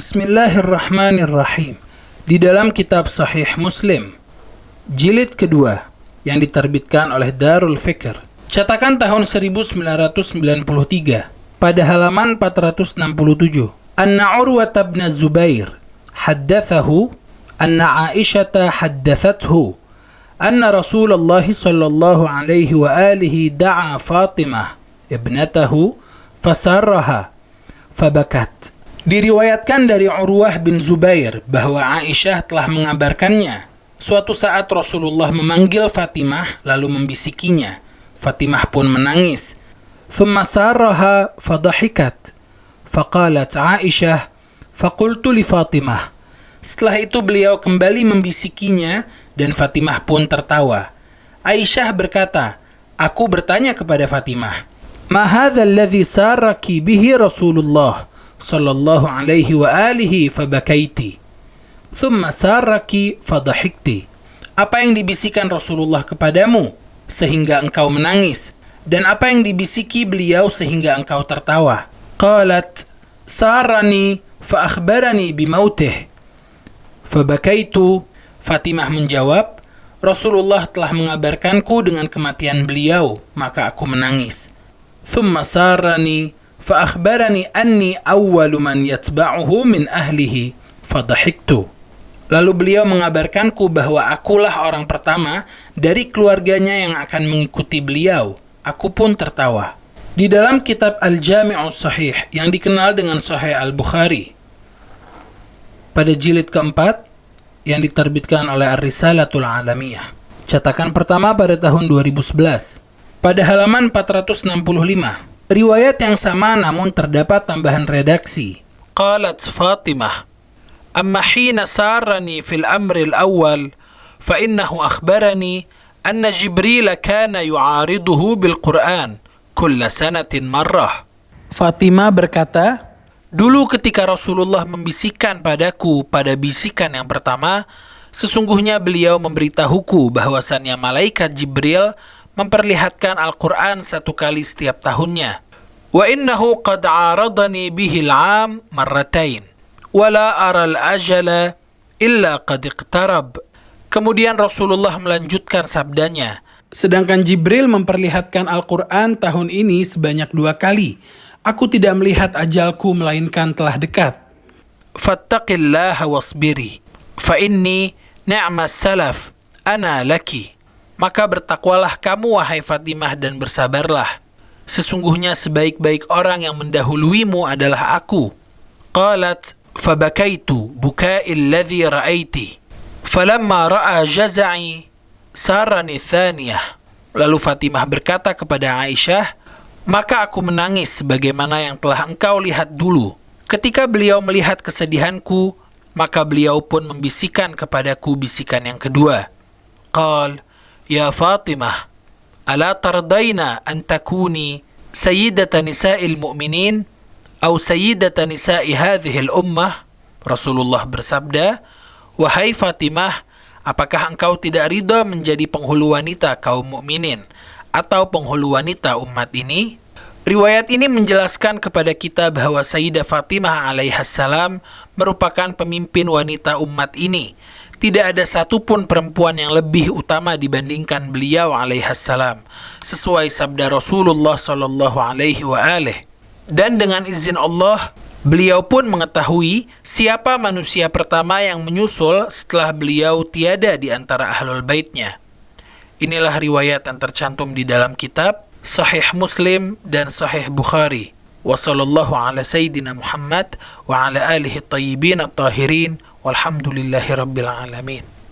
Bismillahirrahmanirrahim. Di dalam kitab Sahih Muslim, jilid kedua, yang diterbitkan oleh Darul Fikr, cetakan tahun 1993, pada halaman 467. Anna Urwah bin Zubair haddathahu anna Aisyah haddathathu anna Rasulullah sallallahu alaihi wa alihi da'a Fatimah ibnatahu fasarraha fabakat. Diriwayatkan dari Urwah bin Zubair bahwa Aisyah telah mengabarkannya, suatu saat Rasulullah memanggil Fatimah lalu membisikinya. Fatimah pun menangis. Thumma sarraha fadahikat. Faqalat Aisyah, faqultu li Fatimah. Setelah itu beliau kembali membisikinya dan Fatimah pun tertawa. Aisyah berkata, aku bertanya kepada Fatimah, ma hadha alladhi sarraki bihi Rasulullah sallallahu alaihi wa alihi fabakaiti thumma sarraki fadahikti. Apa yang dibisikkan Rasulullah kepadamu sehingga engkau menangis, dan apa yang dibisiki beliau sehingga engkau tertawa? Qalat sarrani fa akhbarani bimautih fabakaitu. Fatimah menjawab, Rasulullah telah mengabarkanku dengan kematian beliau, maka aku menangis. Thumma sarrani fa akhbarani anni awwalu man yatba'uhu min ahlihi fadahiktu. Lalu beliau mengabarkanku bahwa akulah orang pertama dari keluarganya yang akan mengikuti beliau. Aku pun tertawa. Di dalam kitab Al-Jami'us Sahih yang dikenal dengan Sahih Al-Bukhari, pada jilid keempat yang diterbitkan oleh Ar-Risalatul Alamiyah, cetakan pertama pada tahun 2011, pada halaman 465, riwayat yang sama namun terdapat tambahan redaksi. Qalat Fatimah, amma hina sarrani fil amri al-awwal fa innahu akhbarani anna Jibril kana yu'ariduhu bil Qur'an kulla sanatin marrah. Fatimah berkata, dulu ketika Rasulullah membisikkan padaku pada bisikan yang pertama, sesungguhnya beliau memberitahuku bahwasannya malaikat Jibril memperlihatkan Al-Quran satu kali setiap tahunnya. Wa innahu qad aradani bihi al-'am marratain wa la ara al-ajala illa qad iqtarab. Kemudian Rasulullah melanjutkan sabdanya, sedangkan Jibril memperlihatkan Al-Quran tahun ini sebanyak 2 kali. Aku tidak melihat ajalku melainkan telah dekat. Fattaqillaha wasbiri fa inni ni'mas salaf ana laki. Maka bertakwalah kamu wahai Fatimah dan bersabarlah. Sesungguhnya sebaik-baik orang yang mendahuluimu adalah aku. Qalat fabakaitu buka'il ladzi ra'aiti falamma ra'a jaza'i sarani thaniyah. Lalu Fatimah berkata kepada Aisyah, maka aku menangis sebagaimana yang telah engkau lihat dulu. Ketika beliau melihat kesedihanku, maka beliau pun membisikkan kepadaku bisikan yang kedua. Qal, ya Fatimah, ala tardaina an takuni sayyidata nisa'il mu'minin atau sayyidata nisa'i hadhihi al-ummah? Rasulullah bersabda, wahai Fatimah, apakah engkau tidak ridha menjadi penghulu wanita kaum mukminin atau penghulu wanita umat ini? Riwayat ini menjelaskan kepada kita bahwa Sayyidah Fatimah alaihassalam merupakan pemimpin wanita umat ini. Tidak ada satupun perempuan yang lebih utama dibandingkan beliau alaihassalam, sesuai sabda Rasulullah sallallahu alaihi wa alihi. Dan dengan izin Allah, beliau pun mengetahui siapa manusia pertama yang menyusul setelah beliau tiada di antara ahlul baitnya. Inilah riwayat yang tercantum di dalam kitab Sahih Muslim dan Sahih Bukhari. Wa sallallahu ala sayyidina Muhammad wa ala alihi at-tayyibin at-tahirin walhamdulillahi rabbil alamin.